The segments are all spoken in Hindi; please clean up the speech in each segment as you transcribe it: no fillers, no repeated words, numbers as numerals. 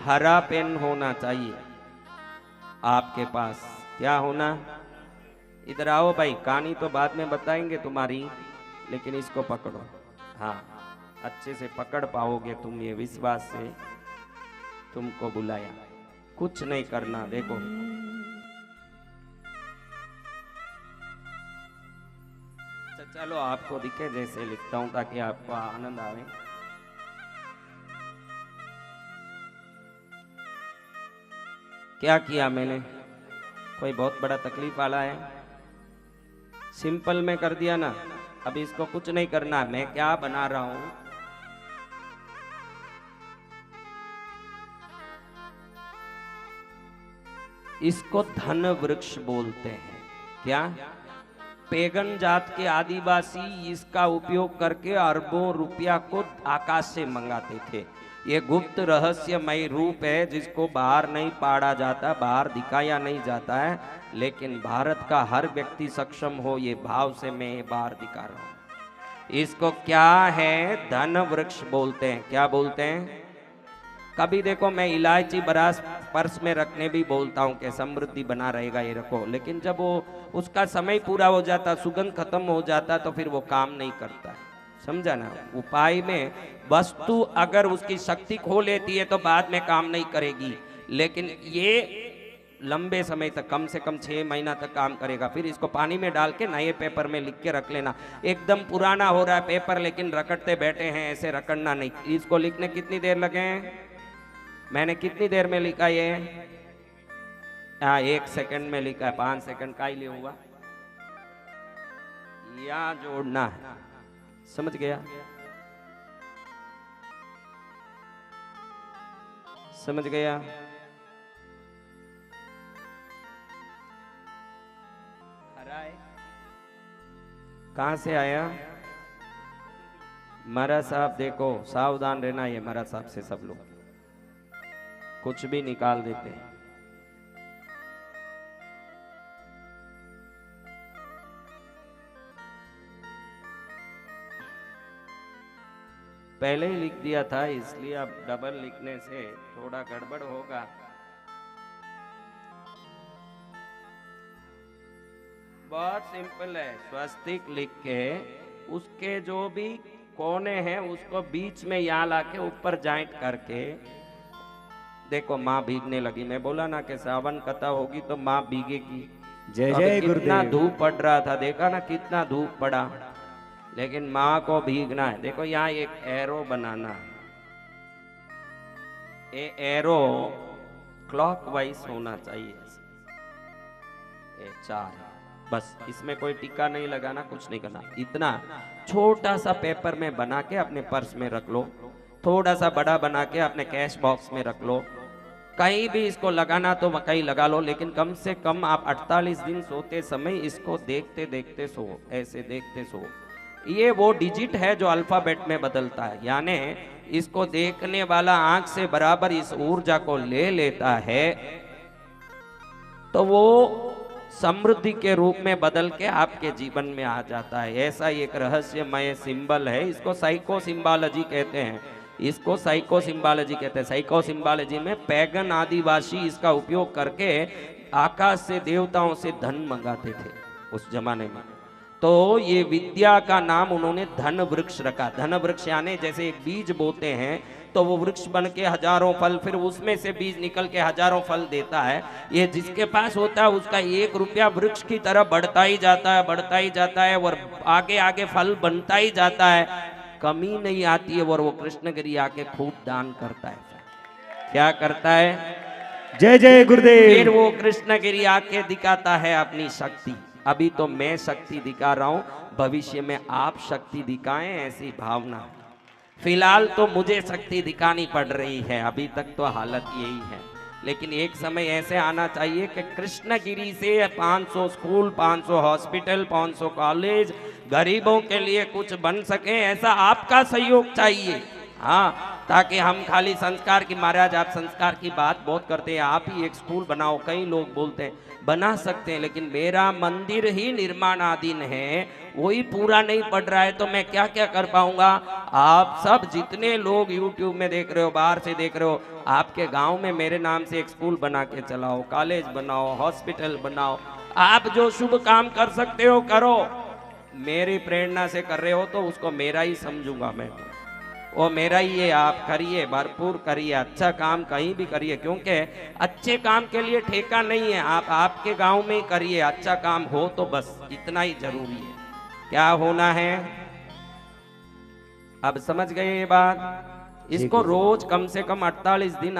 हरा पेन होना चाहिए आपके पास। क्या होना? इधर आओ भाई, कहानी तो बाद में बताएंगे तुम्हारी, लेकिन इसको पकड़ो। हाँ, अच्छे से पकड़ पाओगे तुम, ये विश्वास से तुमको बुलाया। कुछ नहीं करना, देखो चलो आपको दिखे जैसे लिखता हूं ताकि आपको आनंद आवे। क्या किया मैंने? कोई बहुत बड़ा तकलीफ वाला है? सिंपल में कर दिया ना। अब इसको कुछ नहीं करना। मैं क्या बना रहा हूं, इसको धन वृक्ष बोलते हैं। क्या? पेगन जात के आदिवासी इसका उपयोग करके अरबों रुपया को आकाश से मंगाते थे। ये गुप्त रहस्यमय रूप है जिसको बाहर नहीं पाड़ा जाता, बाहर दिखाया नहीं जाता है, लेकिन भारत का हर व्यक्ति सक्षम हो ये भाव से मैं ये बाहर दिखा रहा हूं। इसको क्या है? धन वृक्ष बोलते हैं। क्या बोलते हैं? कभी देखो मैं इलायची बरास पर्स में रखने भी बोलता हूं कि समृद्धि बना रहेगा, ये रखो, लेकिन जब वो उसका समय पूरा हो जाता, सुगंध खत्म हो जाता, तो फिर वो काम नहीं करता है। समझा ना? उपाय में वस्तु अगर उसकी शक्ति खो लेती है तो बाद में काम नहीं करेगी, लेकिन ये लंबे समय तक, कम से कम 6 महीना तक काम करेगा। फिर इसको पानी में डाल के नए पेपर में लिख के रख लेना। एकदम पुराना हो रहा है पेपर लेकिन रगड़ते बैठे हैं, ऐसे रगड़ना नहीं। इसको लिखने कितनी देर लगे? मैंने कितनी देर में लिखा ये? 1 सेकंड में लिखा है। 5 सेकंड का ही लिए हुआ। या जोड़ना है, समझ गया? समझ गया? हरा है? कहां से आया? महाराज साहब देखो, सावधान रहना, ये महाराज साहब से सब लोग कुछ भी निकाल देते हैं। पहले ही लिख दिया था, इसलिए अब डबल लिखने से थोड़ा गड़बड़ होगा। बहुत सिंपल है। स्वस्तिक लिख के उसके जो भी कोने हैं उसको बीच में यहाँ लाके ऊपर जॉइंट करके, देखो माँ भीगने लगी। मैं बोला ना कि सावन कथा होगी तो माँ भीगेगी। जय जय गुरुदेव। कितना धूप पड़ रहा था, देखा ना कितना धूप पड़ा, लेकिन माँ को भीगना है। देखो यहाँ एक एरो बनाना है। ये एरो क्लॉकवाइज होना चाहिए। ये 4 बस, इसमें कोई टिक्का नहीं लगाना, कुछ नहीं करना। इतना छोटा सा पेपर में बना के अपने पर्स में रख लो, थोड़ा सा बड़ा बना के अपने कैश बॉक्स में रख लो। कहीं भी इसको लगाना तो कहीं लगा लो, लेकिन कम से कम आप 48 दिन सोते समय इसको देखते देखते सो, ऐसे देखते सो। ये वो डिजिट है जो अल्फाबेट में बदलता है, यानी इसको देखने वाला आंख से बराबर इस ऊर्जा को ले लेता है तो वो समृद्धि के रूप में बदल के आपके जीवन में आ जाता है। ऐसा एक रहस्यमय सिंबल है। इसको साइको सिंबालॉजी कहते हैं। इसको साइको सिंबालॉजी कहते हैं। साइको सिंबालॉजी में पैगन आदिवासी इसका उपयोग करके आकाश से देवताओं से धन मंगाते थे उस जमाने में। तो ये विद्या का नाम उन्होंने धन वृक्ष रखा। धन वृक्ष यानी जैसे एक बीज बोते हैं तो वो वृक्ष बन के हजारों फल, फिर उसमें से बीज निकल के हजारों फल देता है। ये जिसके पास होता है उसका 1 रुपया वृक्ष की तरह बढ़ता ही जाता है, बढ़ता ही जाता है, और आगे आगे फल बनता ही जाता है, कमी नहीं आती है। और वो कृष्णगिरी आके खूब दान करता है। क्या करता है? जय जय गुरुदेव। फिर वो कृष्णगिरी आके दिखाता है अपनी शक्ति। अभी तो मैं शक्ति दिखा रहा हूं, भविष्य में आप शक्ति दिखाएं, ऐसी भावना। फिलहाल तो मुझे शक्ति दिखानी पड़ रही है, अभी तक तो हालत यही है, लेकिन एक समय ऐसे आना चाहिए कि कृष्णगिरी से 500 स्कूल, 500 हॉस्पिटल, 500 कॉलेज, गरीबों के लिए कुछ बन सके। ऐसा आपका सहयोग चाहिए। हाँ, ताकि हम खाली संस्कार की, महाराज आप संस्कार की बात बहुत करते हैं, आप ही एक स्कूल बनाओ, कई लोग बोलते हैं बना सकते हैं, लेकिन मेरा मंदिर ही निर्माणाधीन है, वही पूरा नहीं पड़ रहा है, तो मैं क्या क्या कर पाऊंगा। आप सब जितने लोग YouTube में देख रहे हो, बाहर से देख रहे हो, आपके गांव में मेरे नाम से एक स्कूल बना के चलाओ, कॉलेज बनाओ, हॉस्पिटल बनाओ, आप जो शुभ काम कर सकते हो करो। मेरी प्रेरणा से कर रहे हो तो उसको मेरा ही समझूंगा मैं, वो मेरा ही है, आप करिए, भरपूर करिए, अच्छा काम कहीं भी करिए, क्योंकि अच्छे काम के लिए ठेका नहीं है, आप आपके गांव में ही करिए, अच्छा काम हो तो बस इतना ही जरूरी है। क्या होना है, अब समझ गए ये बात। इसको रोज कम से कम 48 दिन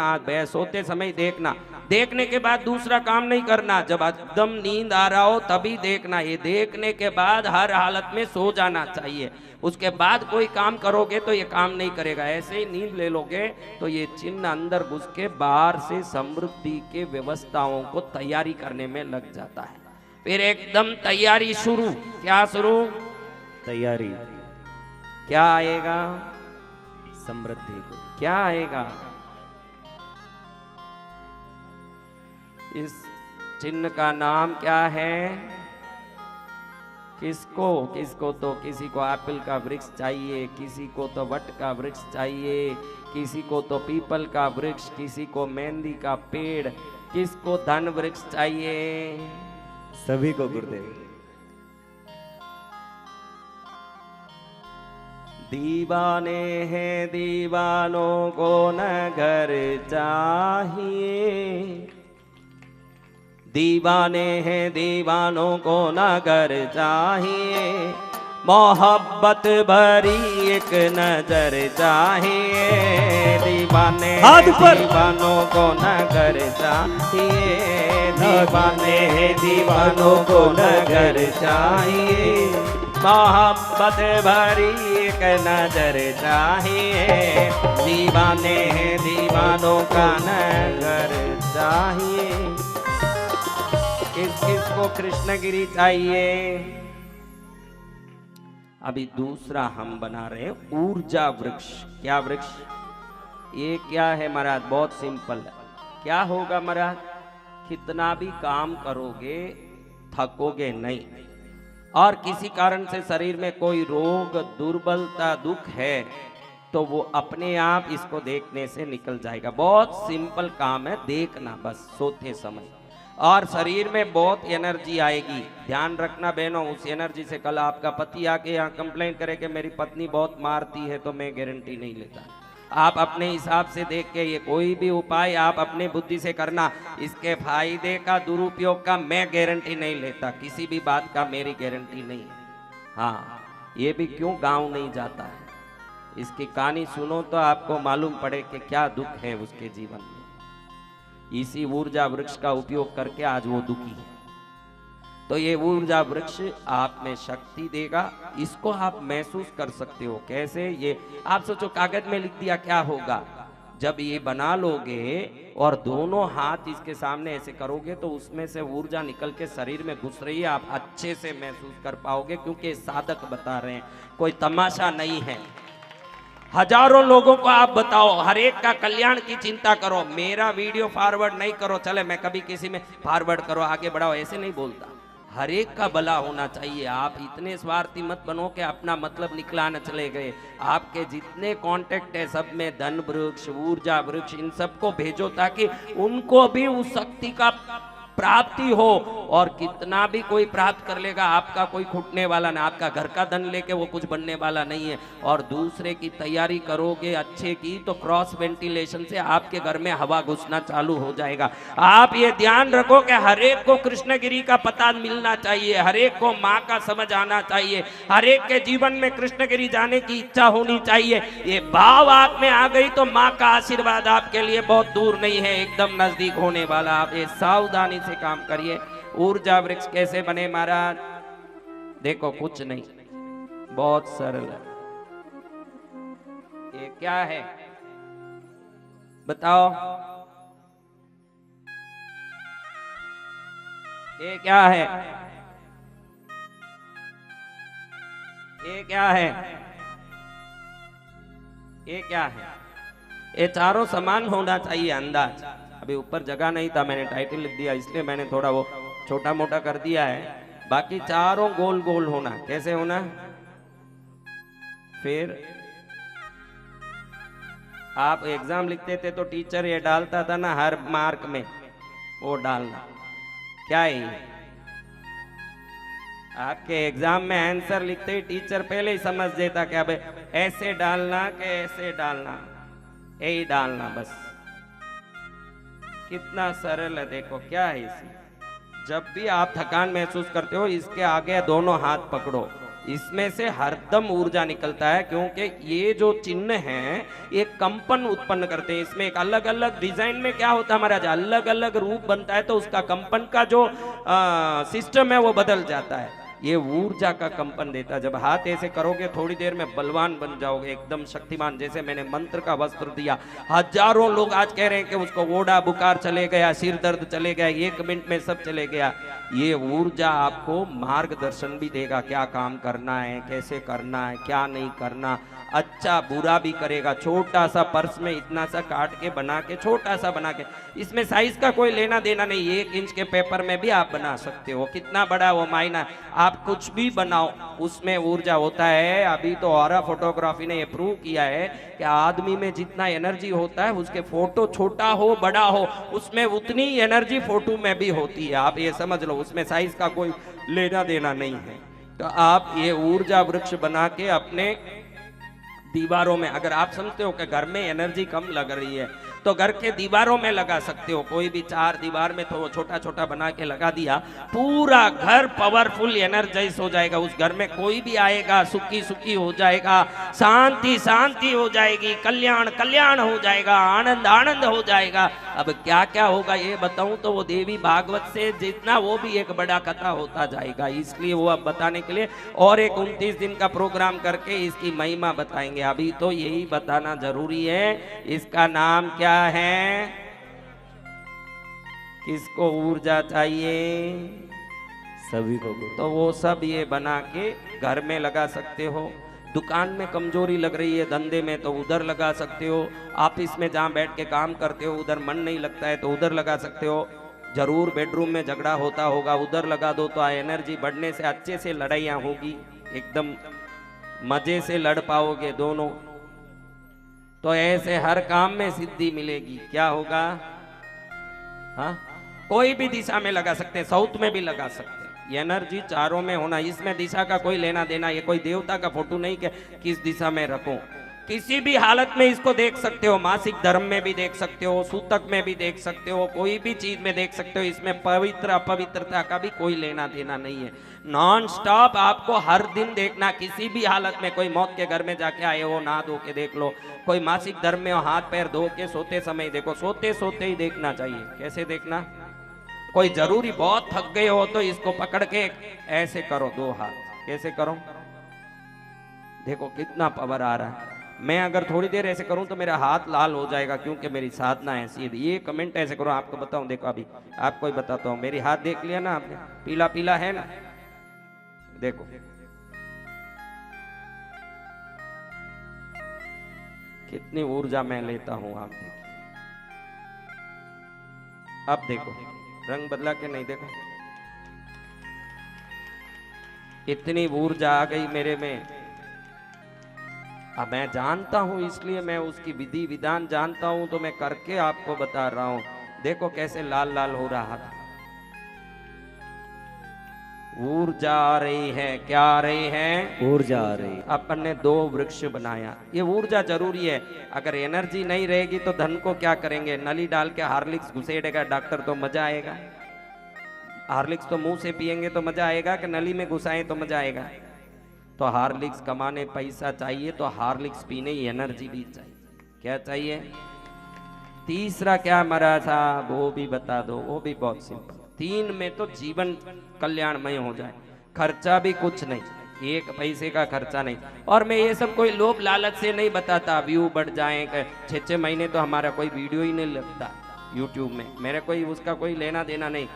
सोते समय देखना, देखने के बाद दूसरा काम नहीं करना, जब एकदम नींद आ रहा हो तभी देखना, ये देखने के बाद हर हालत में सो जाना चाहिए, उसके बाद कोई काम करोगे तो ये काम नहीं करेगा। ऐसे ही नींद ले लोगे तो ये चिन्ह अंदर घुस के बाहर से समृद्धि के व्यवस्थाओं को तैयारी करने में लग जाता है। फिर एकदम तैयारी शुरू, क्या शुरू, तैयारी, क्या आएगा, समृद्धि को, क्या आएगा, इस चिन्ह का नाम क्या है, किसको किसको तो किसी को एप्पल का वृक्ष चाहिए, किसी को तो वट का वृक्ष चाहिए, किसी को तो पीपल का वृक्ष, किसी को मेहंदी का पेड़, किसको धन वृक्ष चाहिए, सभी को गुरुदेव। दीवाने हैं दीवानों को नगर चाहिए, दीवाने हैं दीवानों को नगर चाहिए, मोहब्बत भरी एक नजर चाहिए, दीवाने दीवानों को नगर चाहिए, दीवाने हैं दीवानों को नगर चाहिए, मोहब्बत भरी एक नजर चाहिए, दीवाने हैं दीवानों का नगर चाहिए। किस किस को कृष्णगिरी चाहिए। अभी दूसरा हम बना रहे हैं ऊर्जा वृक्ष। क्या वृक्ष, ये क्या है महाराज, बहुत सिंपल है। क्या होगा महाराज, कितना भी काम करोगे थकोगे नहीं, और किसी कारण से शरीर में कोई रोग दुर्बलता दुख है तो वो अपने आप इसको देखने से निकल जाएगा। बहुत सिंपल काम है, देखना बस सोते समय, और शरीर में बहुत एनर्जी आएगी। ध्यान रखना बहनों, उस एनर्जी से कल आपका पति आके यहाँ कंप्लेंट करे कि मेरी पत्नी बहुत मारती है, तो मैं गारंटी नहीं लेता। आप अपने हिसाब से देख के ये कोई भी उपाय आप अपने बुद्धि से करना, इसके फायदे का दुरुपयोग का मैं गारंटी नहीं लेता, किसी भी बात का मेरी गारंटी नहीं है। हाँ, ये भी क्यों गांव नहीं जाता है, इसकी कहानी सुनो तो आपको मालूम पड़े कि क्या दुख है उसके जीवन में। इसी ऊर्जा वृक्ष का उपयोग करके आज वो दुखी है। तो ये ऊर्जा वृक्ष आप में शक्ति देगा, इसको आप महसूस कर सकते हो। कैसे, ये आप सोचो कागज में लिख दिया, क्या होगा जब ये बना लोगे और दोनों हाथ इसके सामने ऐसे करोगे तो उसमें से ऊर्जा निकल के शरीर में घुस रही है, आप अच्छे से महसूस कर पाओगे, क्योंकि साधक बता रहे हैं, कोई तमाशा नहीं है। हजारों लोगों को आप बताओ, हर एक का कल्याण की चिंता करो। मेरा वीडियो फॉरवर्ड नहीं करो, चले मैं कभी किसी में फॉरवर्ड करो आगे बढ़ाओ, ऐसे नहीं बोलता। हर एक का भला होना चाहिए। आप इतने स्वार्थी मत बनो कि अपना मतलब निकलाना चले गए। आपके जितने कांटेक्ट है सब में धन वृक्ष, ऊर्जा वृक्ष, इन सबको भेजो ताकि उनको भी उस शक्ति का प्राप्ति हो। और कितना भी कोई प्राप्त कर लेगा, आपका कोई खुटने वाला ना, आपका घर का धन लेके वो कुछ बनने वाला नहीं है। और दूसरे की तैयारी करोगे अच्छे की तो क्रॉस वेंटिलेशन से आपके घर में हवा घुसना चालू हो जाएगा। आप ये ध्यान रखो कि हर एक को कृष्णगिरी का पता मिलना चाहिए, हर एक को माँ का समझ आना चाहिए, हर एक के जीवन में कृष्णगिरी जाने की इच्छा होनी चाहिए। ये भाव आप में आ गई तो माँ का आशीर्वाद आपके लिए बहुत दूर नहीं है, एकदम नजदीक होने वाला। आप ये सावधानी से काम करिए। ऊर्जा वृक्ष कैसे बने महाराज, देखो कुछ नहीं, बहुत सरल है। ये क्या है बताओ, ये क्या है, ये क्या है, ये क्या है? ये चारों समान होना चाहिए अंदाज। अभी ऊपर जगह नहीं था, मैंने टाइटल लिख दिया इसलिए मैंने थोड़ा वो छोटा मोटा कर दिया है। बाकी चारों गोल गोल होना। कैसे होना? फिर आप एग्जाम लिखते थे तो टीचर ये डालता था ना हर मार्क में, वो डालना। क्या है ये? आपके एग्जाम में आंसर लिखते ही टीचर पहले ही समझ देता कि अब ऐसे डालना कि ऐसे डालना, यही डालना बस। कितना सरल है, देखो क्या है इसमें। जब भी आप थकान महसूस करते हो इसके आगे दोनों हाथ पकड़ो, इसमें से हरदम ऊर्जा निकलता है, क्योंकि ये जो चिन्ह हैं ये कंपन उत्पन्न करते हैं। इसमें एक अलग अलग डिजाइन में क्या होता है महाराज, अलग अलग रूप बनता है तो उसका कंपन का जो सिस्टम है वो बदल जाता है। ये ऊर्जा का कंपन देता है। जब हाथ ऐसे करोगे थोड़ी देर में बलवान बन जाओगे, एकदम शक्तिमान। जैसे मैंने मंत्र का वस्त्र दिया, हजारों लोग आज कह रहे हैं कि उसको ओढ़ा बुखार चले गया, सिर दर्द चले गया, 1 मिनट में सब चले गया। ये ऊर्जा आपको मार्गदर्शन भी देगा, क्या काम करना है, कैसे करना है, क्या नहीं करना, अच्छा बुरा भी करेगा। छोटा सा पर्स में इतना सा काट के बना के, छोटा सा बना के, इसमें साइज का कोई लेना देना नहीं। 1 इंच के पेपर में भी आप बना सकते हो, कितना बड़ा वो मायना। आप कुछ भी बनाओ उसमें ऊर्जा होता है। अभी तो ऑरा फोटोग्राफी ने ये प्रूव किया है कि आदमी में जितना एनर्जी होता है, उसके फोटो छोटा हो बड़ा हो उसमें उतनी एनर्जी फोटो में भी होती है। आप ये समझ लो, उसमें साइज का कोई लेना देना नहीं है। तो आप ये ऊर्जा वृक्ष बना के अपने दीवारों में, अगर आप समझते हो कि घर में एनर्जी कम लग रही है तो घर के दीवारों में लगा सकते हो। कोई भी 4 दीवार में तो छोटा छोटा बना के लगा दिया, पूरा घर पावरफुल एनर्जाइज हो जाएगा। उस घर में कोई भी आएगा सुखी सुखी हो जाएगा, शांति शांति हो जाएगी, कल्याण कल्याण हो जाएगा, आनंद आनंद हो जाएगा। अब क्या क्या होगा ये बताऊं तो वो देवी भागवत से जितना वो भी एक बड़ा कथा होता जाएगा, इसलिए वो अब बताने के लिए और एक 29 दिन का प्रोग्राम करके इसकी महिमा बताएंगे। अभी तो यही बताना जरूरी है। इसका नाम क्या है? किसको ऊर्जा चाहिए? सभी को गुरु। तो वो सब ये बना के घर में लगा सकते हो। दुकान में कमजोरी लग रही है, धंधे में, तो उधर लगा सकते हो। ऑफिस में जहाँ बैठ के काम करते हो उधर मन नहीं लगता है तो उधर लगा सकते हो। जरूर बेडरूम में झगड़ा होता होगा, उधर लगा दो तो एनर्जी बढ़ने से अच्छे से लड़ाइयाँ होगी, एकदम मजे से लड़ पाओगे दोनों। तो ऐसे हर काम में सिद्धि मिलेगी। क्या होगा? हाँ, कोई भी दिशा में लगा सकते हैं, साउथ में भी लगा सकते हैं। एनर्जी चारों में होना, इसमें दिशा का कोई लेना देना। ये कोई देवता का फोटो नहीं कि किस दिशा में रखो, किसी भी हालत में इसको देख सकते हो। मासिक धर्म में भी देख सकते हो, सूतक में भी देख सकते हो, कोई भी चीज में देख सकते हो। इसमें पवित्र अपवित्रता का भी कोई लेना देना नहीं है। नॉन स्टॉप आपको हर दिन देखना, किसी भी हालत में। कोई मौत के घर में जाके आए हो, नहा धो के देख लो। कोई मासिक धर्म में हो, हाथ पैर धो के सोते समय देखो। सोते सोते ही देखना चाहिए। कैसे देखना? कोई जरूरी बहुत थक गए हो तो इसको पकड़ के ऐसे करो, 2 हाथ कैसे करो, देखो कितना पावर आ रहा है। मैं अगर थोड़ी देर ऐसे करूं तो मेरा हाथ लाल हो जाएगा, क्योंकि मेरी साधना ऐसी है। ये कमेंट ऐसे करो, आपको बताऊं। देखो अभी आपको ही बताता हूं, मेरी हाथ देख लिया ना आपने, पीला पीला है ना, देखो कितनी ऊर्जा मैं लेता हूं। आप देखिए, अब देखो रंग बदला के नहीं, देखो इतनी ऊर्जा आ गई मेरे में। अब मैं जानता हूं, इसलिए मैं उसकी विधि विधान जानता हूं, तो मैं करके आपको बता रहा हूं। देखो कैसे लाल लाल हो रहा था। ऊर्जा आ रही है। क्या आ रही है? ऊर्जा आ रही। अपन ने 2 वृक्ष बनाया। ये ऊर्जा जरूरी है। अगर एनर्जी नहीं रहेगी तो धन को क्या करेंगे? नली डाल के हार्लिक्स घुसेड़ेगा डॉक्टर तो मजा आएगा? हार्लिक्स तो मुंह से पिएंगे तो मजा आएगा कि नली में घुसाएं तो मजा आएगा? तो हार्लिक्स कमाने पैसा चाहिए तो हार्लिक्स पीने ही एनर्जी भी चाहिए। क्या चाहिए? तीसरा क्या महाराज साहब? वो भी बता दो। वो भी बहुत सिंपल। 3 में तो जीवन कल्याणमय हो जाए। खर्चा भी कुछ नहीं, 1 पैसे का खर्चा नहीं। और मैं ये सब कोई लोभ लालच से नहीं बताता। व्यू बढ़ जाए, 6-6 महीने तो हमारा कोई वीडियो ही नहीं लगता यूट्यूब में, मेरे कोई उसका कोई लेना देना नहीं।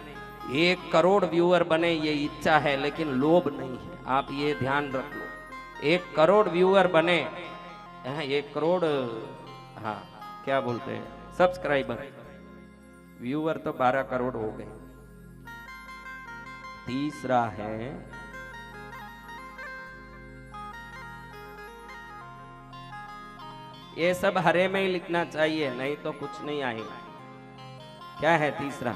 1 करोड़ व्यूअर बने ये इच्छा है, लेकिन लोभ नहीं है। आप ये ध्यान रख लो। 1 करोड़ व्यूअर बने हाँ 1 करोड़, हाँ क्या बोलते हैं, सब्सक्राइबर, व्यूअर तो 12 करोड़ हो गए। तीसरा है ये सब हरे में ही लिखना चाहिए, नहीं तो कुछ नहीं आएगा। क्या है तीसरा?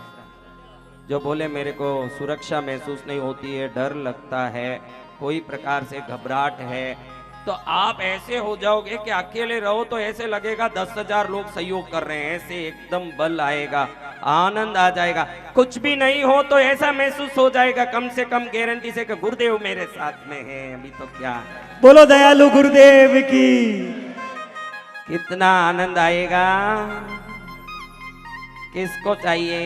जो बोले मेरे को सुरक्षा महसूस नहीं होती है, डर लगता है, कोई प्रकार से घबराहट है, तो आप ऐसे हो जाओगे कि अकेले रहो तो ऐसे लगेगा 10,000 लोग सहयोग कर रहे हैं, ऐसे एकदम बल आएगा, आनंद आ जाएगा। कुछ भी नहीं हो तो ऐसा महसूस हो जाएगा कम से कम गारंटी से कि गुरुदेव मेरे साथ में है। अभी तो क्या है, बोलो दयालु गुरुदेव की। कितना आनंद आएगा। किसको चाहिए?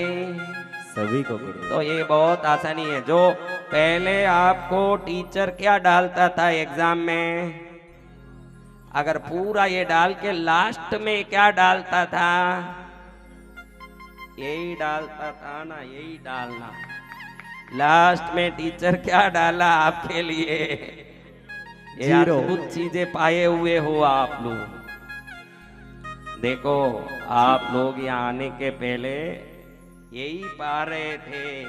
सभी को गुरु। तो ये बहुत आसानी है। जो पहले आपको टीचर क्या डालता था एग्जाम में, अगर पूरा ये डाल के लास्ट में क्या डालता था, यही डालता था ना, यही डालना। लास्ट में टीचर क्या डाला आपके लिए? ये अद्भुत चीजें पाए हुए हो आप लोग। देखो आप लोग यहाँ आने के पहले यही पा रहे थे,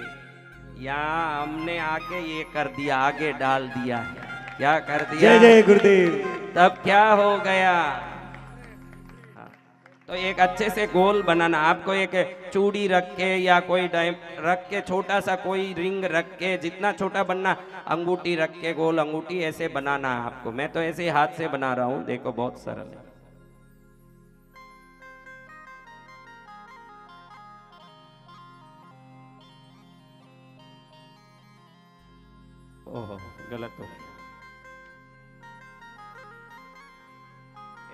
यहाँ हमने आके ये कर दिया, आगे डाल दिया है। क्या कर दिया? जय जय गुरुदेव। तब क्या हो गया? तो एक अच्छे से गोल बनाना, आपको एक चूड़ी रख के या कोई डायम रख के, छोटा सा कोई रिंग रख के, जितना छोटा बनना, अंगूठी रख के, गोल अंगूठी ऐसे बनाना है आपको। मैं तो ऐसे हाथ से बना रहा हूँ, देखो बहुत सरल है। ओहो गलत हो गया।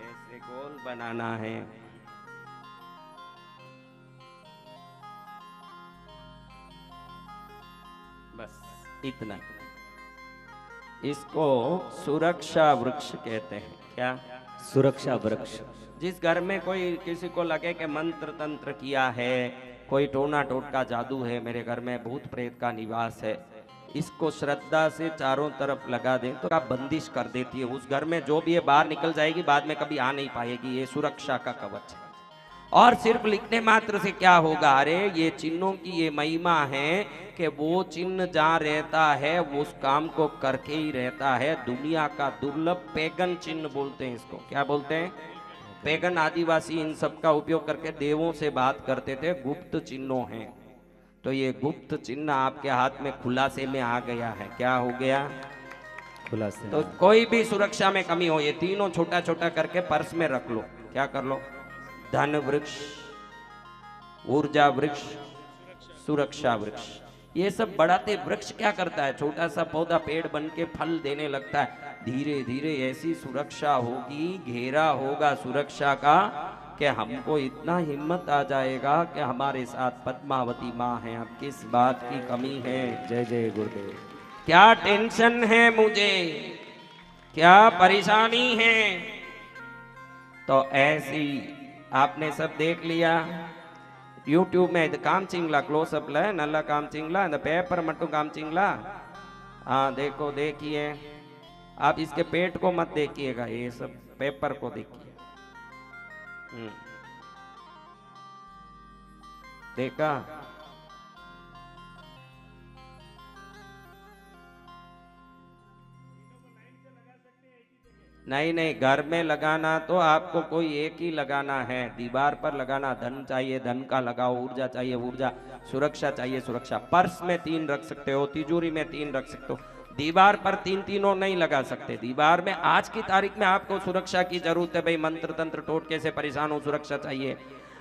ऐसे गोल बनाना है। बस इतना। इसको सुरक्षा वृक्ष कहते हैं। क्या? सुरक्षा वृक्ष। जिस घर में कोई किसी को लगे कि मंत्र तंत्र किया है, कोई टोना टोटका जादू है, मेरे घर में भूत प्रेत का निवास है, इसको श्रद्धा से चारों तरफ लगा दें तो आप बंदिश कर देती है उस घर में। जो भी ये बाहर निकल जाएगी, बाद में कभी आ नहीं पाएगी। ये सुरक्षा का कवच है। और सिर्फ लिखने मात्र से क्या होगा? अरे ये चिन्हों की ये महिमा है कि वो चिन्ह जहाँ रहता है वो उस काम को करके ही रहता है। दुनिया का दुर्लभ पैगन चिन्ह बोलते हैं इसको। क्या बोलते हैं? पैगन आदिवासी इन सब का उपयोग करके देवों से बात करते थे, गुप्त चिन्हों हैं। तो ये गुप्त चिन्ह आपके हाथ में खुलासे में आ गया है। क्या हो गया? खुलासे। तो कोई भी सुरक्षा में कमी हो, ये तीनों छोटा छोटा करके पर्स में रख लो। क्या कर लो? धन वृक्ष, ऊर्जा वृक्ष, सुरक्षा वृक्ष। ये सब बढ़ाते वृक्ष क्या करता है? छोटा सा पौधा पेड़ बन के फल देने लगता है। धीरे धीरे ऐसी सुरक्षा होगी, घेरा होगा सुरक्षा का, कि हमको इतना हिम्मत आ जाएगा कि हमारे साथ पद्मावती माँ है। अब किस बात की कमी है? जय जय गुरुदेव। क्या टेंशन है मुझे, क्या परेशानी है? तो ऐसी आपने सब देख लिया। यूट्यूब में काम चिंगला क्लोजअप ला नल्ला काम चिंगला पेपर मट्टू काम चिंगला। हाँ देखो, देखिए आप इसके पेट को मत देखिएगा, ये सब पेपर को देखिए। देखा? नहीं नहीं, घर में लगाना तो आपको कोई एक ही लगाना है, दीवार पर लगाना। धन चाहिए धन का लगाओ, ऊर्जा चाहिए ऊर्जा, सुरक्षा चाहिए सुरक्षा। पर्स में 3 रख सकते हो, तिजोरी में 3 रख सकते हो, दीवार पर 3 तीनों नहीं लगा सकते। दीवार में आज की तारीख में आपको सुरक्षा की जरूरत है भाई। मंत्र तंत्र टोटके से परेशान हो, सुरक्षा चाहिए।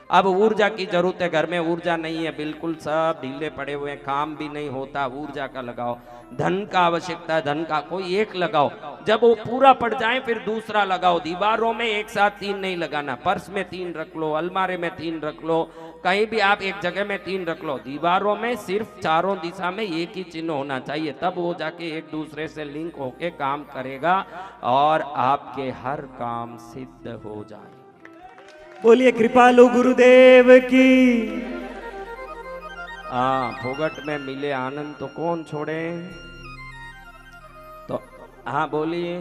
अब ऊर्जा की जरूरत है, घर में ऊर्जा नहीं है, बिल्कुल सब ढीले पड़े हुए हैं, काम भी नहीं होता, ऊर्जा का लगाओ। धन का आवश्यकता है, धन का कोई एक लगाओ, जब वो पूरा पड़ जाए फिर दूसरा लगाओ। दीवारों में एक साथ 3 नहीं लगाना, पर्स में 3 रख लो, अलमारे में 3 रख लो, कहीं भी आप एक जगह में 3 रख लो। दीवारों में सिर्फ चारों दिशा में एक ही चिन्ह होना चाहिए, तब वो जाके एक दूसरे से लिंक होके काम करेगा और आपके हर काम सिद्ध हो जाए। बोलिए कृपालु गुरुदेव की। हाँ, फोगट में मिले आनंद तो कौन छोड़े। तो हाँ बोलिए।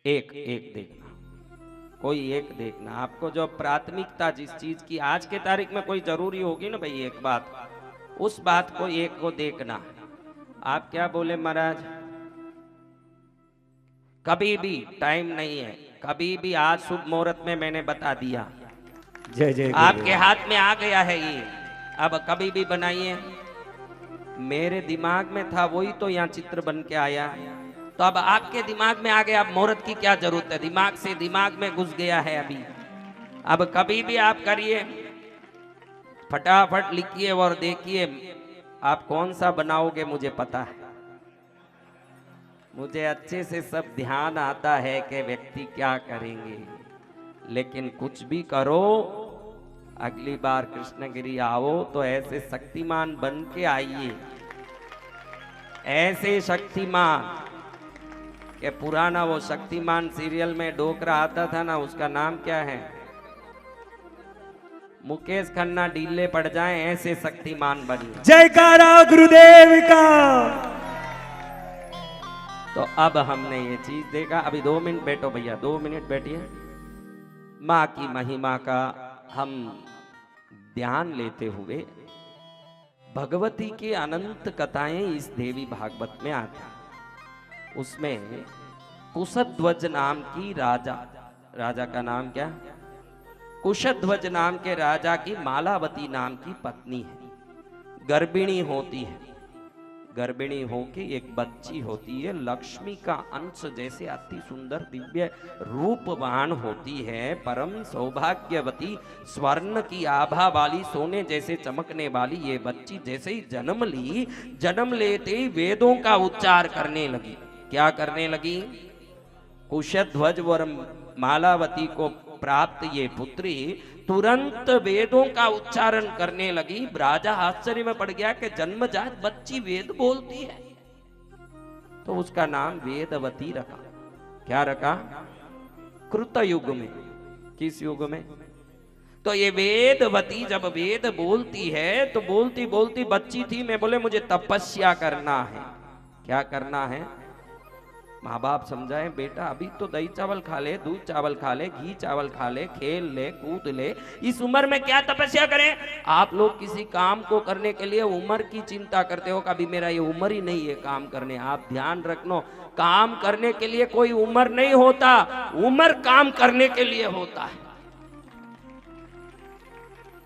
एक एक देखना, कोई एक देखना। आपको जो प्राथमिकता जिस चीज की आज के तारीख में कोई जरूरी होगी ना भाई, एक बात, उस बात को एक को देखना। आप क्या बोले महाराज? कभी भी टाइम नहीं है, कभी भी आज शुभ मुहूर्त में मैंने बता दिया, जय जय आपके गुरुदेव। हाथ में आ गया है ये, अब कभी भी बनाइए। मेरे दिमाग में था वही तो यहाँ चित्र बन के आया, तो अब आपके दिमाग में आ गया, अब मुहूर्त की क्या जरूरत है, दिमाग से दिमाग में घुस गया है अभी। अब कभी भी आप करिए, फटाफट लिखिए और देखिए आप कौन सा बनाओगे। मुझे पता है, मुझे अच्छे से सब ध्यान आता है कि व्यक्ति क्या करेंगे, लेकिन कुछ भी करो, अगली बार कृष्णगिरी आओ तो ऐसे शक्तिमान बन के आइए, ऐसे शक्तिमान कि पुराना वो शक्तिमान सीरियल में डोकरा आता था ना, उसका नाम क्या है, मुकेश खन्ना ढीले पड़ जाए, ऐसे शक्तिमान बनिए। जयकारा गुरुदेव का। तो अब हमने ये चीज देखा। अभी 2 मिनट बैठो भैया, 2 मिनट बैठिए। माँ की महिमा का हम ध्यान लेते हुए भगवती की अनंत कथाएं इस देवी भागवत में आती हैं। उसमें कुशध्वज नाम की राजा का नाम क्या, कुशध्वज नाम के राजा की मालावती नाम की पत्नी है, गर्भिणी होती है। गर्भिणी होके एक बच्ची होती है, लक्ष्मी का अंश जैसे अति सुंदर दिव्य रूपवान होती है, परम सौभाग्यवती, स्वर्ण की आभा वाली, सोने जैसे चमकने वाली ये बच्ची जैसे ही जन्म ली, जन्म लेते ही वेदों का उच्चार करने लगी। क्या करने लगी? कुशध्वज व मालावती को प्राप्त ये पुत्री तुरंत वेदों का उच्चारण करने लगी। राजा आश्चर्य में पड़ गया कि जन्मजात बच्ची वेद बोलती है, तो उसका नाम वेदवती रखा। क्या रखा? कृत युग में। किस युग में? तो ये वेदवती जब वेद बोलती है तो बोलती बोलती बच्ची थी, मैं बोले मुझे तपस्या करना है। क्या करना है? माँ बाप समझाएं, बेटा अभी तो दही चावल खा ले, दूध चावल खा ले, घी चावल खा ले, खेल ले, कूद ले, इस उम्र में क्या तपस्या करें? आप लोग किसी काम को करने के लिए उम्र की चिंता करते हो, कभी मेरा ये उम्र ही नहीं है काम करने। आप ध्यान रखना, काम करने के लिए कोई उम्र नहीं होता, उम्र काम करने के लिए होता है।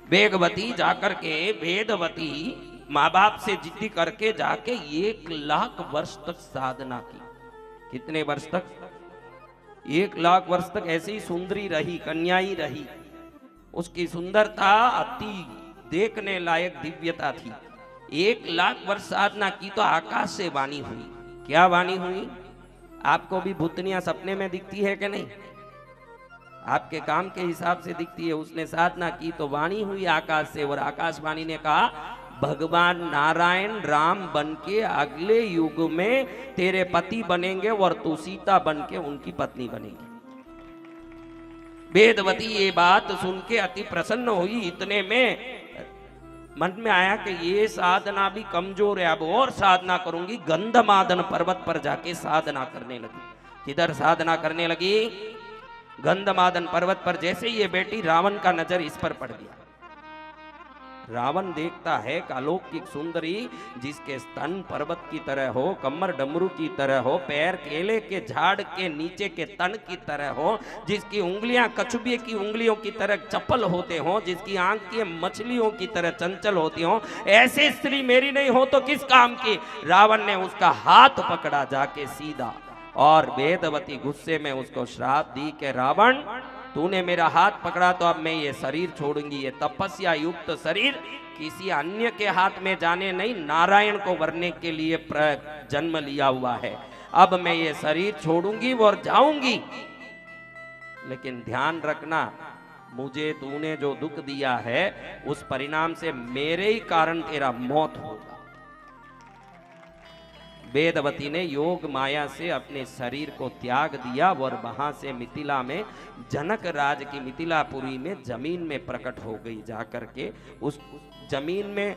वेगवती जाकर के, वेदवती माँ बाप से जिद्दी करके जाके 1 लाख वर्ष तक साधना की। कितने वर्ष तक? 1 लाख वर्ष तक ऐसे ही सुंदरी रही, कन्या ही रही। उसकी सुंदरता अति देखने लायक दिव्यता थी। 1 लाख वर्ष साधना की तो आकाश से वाणी हुई। क्या वाणी हुई? आपको भी भूतनियां सपने में दिखती है कि नहीं? आपके काम के हिसाब से दिखती है। उसने साधना की तो वाणी हुई आकाश से, और आकाशवाणी ने कहा भगवान नारायण राम बन के अगले युग में तेरे पति बनेंगे और तू सीता बन के उनकी पत्नी बनेगी। वेदवती ये बात सुन के अति प्रसन्न हुई। इतने में मन में आया कि ये साधना भी कमजोर है, अब और साधना करूंगी। गंधमादन पर्वत पर जाके साधना करने लगी। किधर साधना करने लगी? गंधमादन पर्वत पर। जैसे ही ये बेटी, रावण का नजर इस पर पड़ गया। रावण देखता है अलौकिक सुंदरी, जिसके स्तन पर्वत की तरह हो, कमर डमरू की तरह हो, पैर केले के झाड़ के नीचे के तन की तरह हो, जिसकी उंगलियां कछुए की उंगलियों की तरह चपल होते हो, जिसकी आंखें मछलियों की तरह चंचल होती हो, ऐसे स्त्री मेरी नहीं हो तो किस काम की? रावण ने उसका हाथ पकड़ा जाके सीधा, और वेदवती गुस्से में उसको श्राप दी कि रावण तूने मेरा हाथ पकड़ा तो अब मैं ये शरीर छोड़ूंगी। ये तपस्या युक्त शरीर किसी अन्य के हाथ में जाने नहीं, नारायण को वरने के लिए जन्म लिया हुआ है। अब मैं ये शरीर छोड़ूंगी और जाऊंगी, लेकिन ध्यान रखना, मुझे तूने जो दुख दिया है उस परिणाम से मेरे ही कारण तेरा मौत होगा। वेदवती ने योग माया से अपने शरीर को त्याग दिया और वहां से मिथिला में जनक राज की मिथिलापुरी में जमीन में प्रकट हो गई। जाकर के उस जमीन में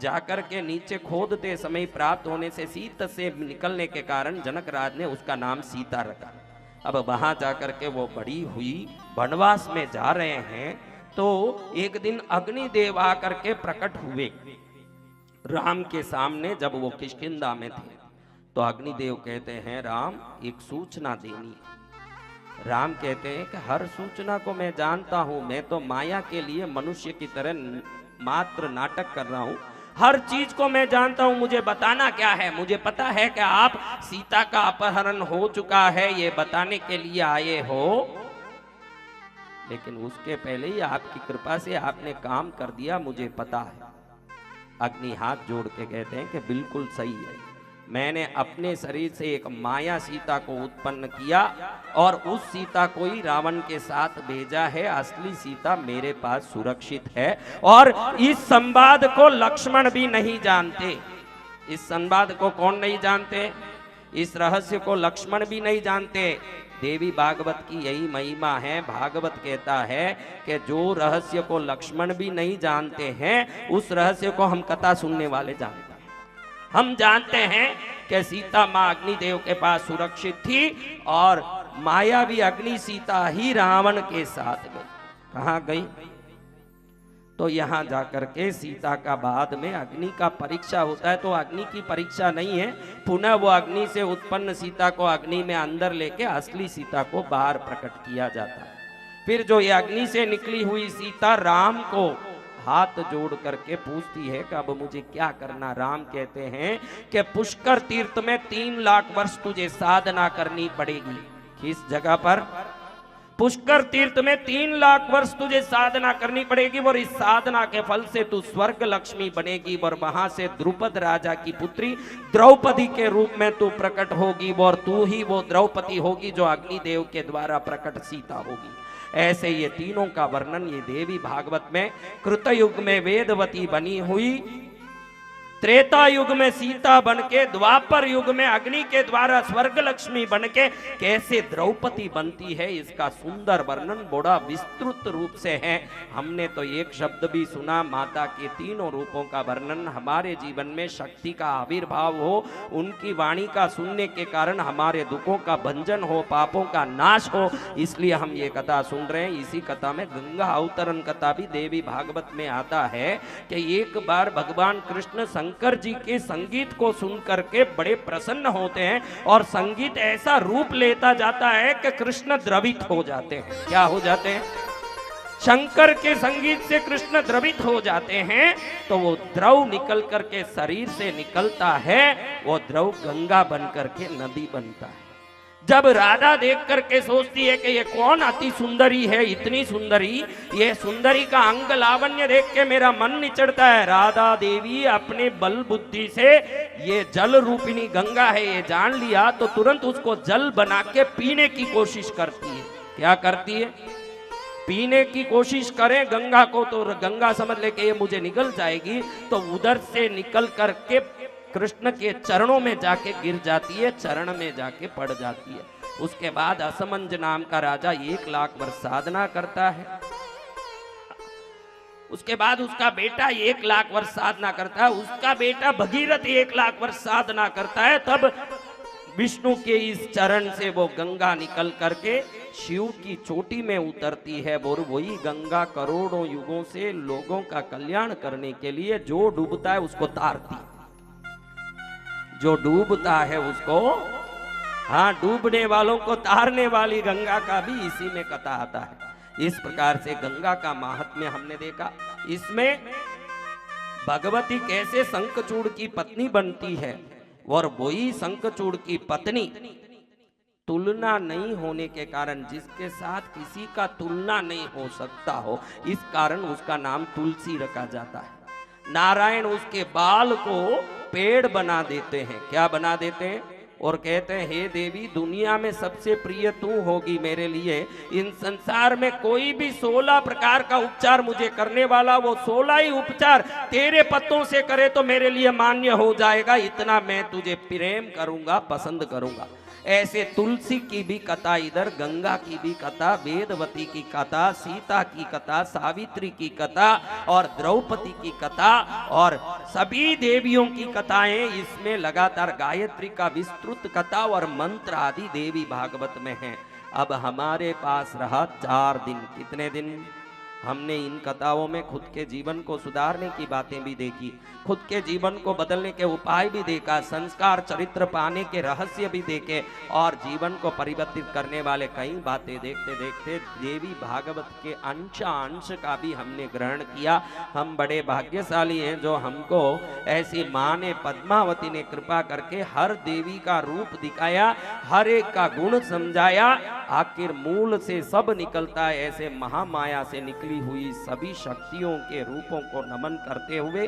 जाकर के नीचे खोदते समय प्राप्त होने से शीत से निकलने के कारण जनक राज ने उसका नाम सीता रखा। अब वहां जाकर के वो बड़ी हुई वनवास में जा रहे हैं, तो एक दिन अग्निदेव आकर के प्रकट हुए राम के सामने जब वो किष्किंधा में थे। तो अग्निदेव कहते हैं राम एक सूचना देनी है। राम कहते हैं कि हर सूचना को मैं जानता हूं, मैं तो माया के लिए मनुष्य की तरह मात्र नाटक कर रहा हूं, हर चीज को मैं जानता हूं, मुझे बताना क्या है। मुझे पता है कि आप सीता का अपहरण हो चुका है ये बताने के लिए आए हो, लेकिन उसके पहले ही आपकी कृपा से आपने काम कर दिया, मुझे पता है। अग्नि हाथ जोड़ के कहते हैं कि बिल्कुल सही है, मैंने अपने शरीर से एक माया सीता को उत्पन्न किया और उस सीता को ही रावण के साथ भेजा है। असली सीता मेरे पास सुरक्षित है और इस संवाद को लक्ष्मण भी नहीं जानते। इस संवाद को कौन नहीं जानते? इस रहस्य को लक्ष्मण भी नहीं जानते। देवी भागवत की यही महिमा है। भागवत कहता है कि जो रहस्य को लक्ष्मण भी नहीं जानते हैं, उस रहस्य को हम कथा सुनने वाले जानते हैं। हम जानते हैं कि सीता मां अग्निदेव के पास सुरक्षित थी और मायावी अग्नि सीता ही रावण के साथ गई। कहां गई? तो यहां जाकर के सीता का बाद में अग्नि का परीक्षा होता है। तो अग्नि की परीक्षा नहीं है, पुनः वो अग्नि से उत्पन्न सीता को अग्नि में अंदर लेके असली सीता को बाहर प्रकट किया जाता है। फिर जो ये अग्नि से निकली हुई सीता राम को हाथ जोड़ करके पूछती है कि अब मुझे क्या करना। राम कहते हैं कि पुष्कर तीर्थ में 3 लाख वर्ष तुझे साधना करनी पड़ेगी। किस जगह पर? पुष्कर तीर्थ में 3 लाख वर्ष तुझे साधना करनी पड़ेगी और इस साधना के फल से तू स्वर्ग लक्ष्मी बनेगी और वहां से द्रुपद राजा की पुत्री द्रौपदी के रूप में तू प्रकट होगी और तू ही वो द्रौपदी होगी जो अग्निदेव के द्वारा प्रकट सीता होगी। ऐसे ये तीनों का वर्णन ये देवी भागवत में कृतयुग में वेदवती बनी हुई, त्रेता युग में सीता बनके, द्वापर युग में अग्नि के द्वारा स्वर्ग लक्ष्मी बनके कैसे द्रौपदी बनती है, इसका सुंदर वर्णन बड़ा विस्तृत रूप से है। हमने तो एक शब्द भी सुना, माता के तीनों रूपों का वर्णन। हमारे जीवन में शक्ति का आविर्भाव हो, उनकी वाणी का सुनने के कारण हमारे दुखों का भंजन हो, पापों का नाश हो, इसलिए हम ये कथा सुन रहे हैं। इसी कथा में गंगा अवतरण कथा भी देवी भागवत में आता है कि एक बार भगवान कृष्ण शंकर जी के संगीत को सुन करके बड़े प्रसन्न होते हैं और संगीत ऐसा रूप लेता जाता है कि कृष्ण द्रवित हो जाते हैं। क्या हो जाते हैं? शंकर के संगीत से कृष्ण द्रवित हो जाते हैं। तो वो द्रव निकल करके शरीर से निकलता है, वो द्रव गंगा बन करके नदी बनता है। जब राधा देख करके सोचती है कि ये कौन अति सुंदरी है, इतनी सुंदरी, ये सुंदरी का अंग लावण्य देख के मेरा मन निचढ़ता है। राधा देवी अपने बल बुद्धि से ये जल रूपिणी गंगा है ये जान लिया, तो तुरंत उसको जल बना के पीने की कोशिश करती है। क्या करती है? पीने की कोशिश करें गंगा को, तो गंगा समझ ले कि ये मुझे निगल जाएगी, तो उधर से निकल करके कृष्ण के चरणों में जाके गिर जाती है, चरण में जाके पड़ जाती है। उसके बाद असमंज नाम का राजा 1 लाख वर्ष साधना करता है। उसके बाद उसका बेटा 1 लाख वर्ष साधना करता है, उसका बेटा भगीरथ 1 लाख वर्ष साधना करता है। तब विष्णु के इस चरण से वो गंगा निकल करके शिव की चोटी में उतरती है और वही गंगा करोड़ों युगों से लोगों का कल्याण करने के लिए जो डूबता है उसको तारती, जो डूबता है उसको, हाँ, डूबने वालों को तारने वाली गंगा का भी इसी में कथा आता है। इस प्रकार से गंगा का महात्म्य हमने देखा। इसमें भगवती कैसे शंखचूड़ की पत्नी बनती है और वही शंखचूड़ की पत्नी तुलना नहीं होने के कारण, जिसके साथ किसी का तुलना नहीं हो सकता हो, इस कारण उसका नाम तुलसी रखा जाता है। नारायण उसके बाल को पेड़ बना देते हैं। क्या बना देते हैं? और कहते हैं हे देवी, दुनिया में सबसे प्रिय तू होगी मेरे लिए। इन संसार में कोई भी 16 प्रकार का उपचार मुझे करने वाला, वो 16 ही उपचार तेरे पत्तों से करे तो मेरे लिए मान्य हो जाएगा। इतना मैं तुझे प्रेम करूंगा, पसंद करूंगा। ऐसे तुलसी की भी कथा इधर, गंगा की भी कथा, वेदवती की कथा, सीता की कथा, सावित्री की कथा और द्रौपदी की कथा और सभी देवियों की कथाएं इसमें लगातार, गायत्री का विस्तृत कथा और मंत्र आदि देवी भागवत में है। अब हमारे पास रहा 4 दिन। कितने दिन? हमने इन कथाओं में खुद के जीवन को सुधारने की बातें भी देखी, खुद के जीवन को बदलने के उपाय भी देखा, संस्कार चरित्र पाने के रहस्य भी देखे और जीवन को परिवर्तित करने वाले कई बातें देखते देखते देवी भागवत के अंश का भी हमने ग्रहण किया। हम बड़े भाग्यशाली हैं जो हमको ऐसी माँ ने, पद्मावती ने कृपा करके हर देवी का रूप दिखाया, हर एक का गुण समझाया। आखिर मूल से सब निकलता है, ऐसे महामाया से निकली हुई सभी शक्तियों के रूपों को नमन करते हुए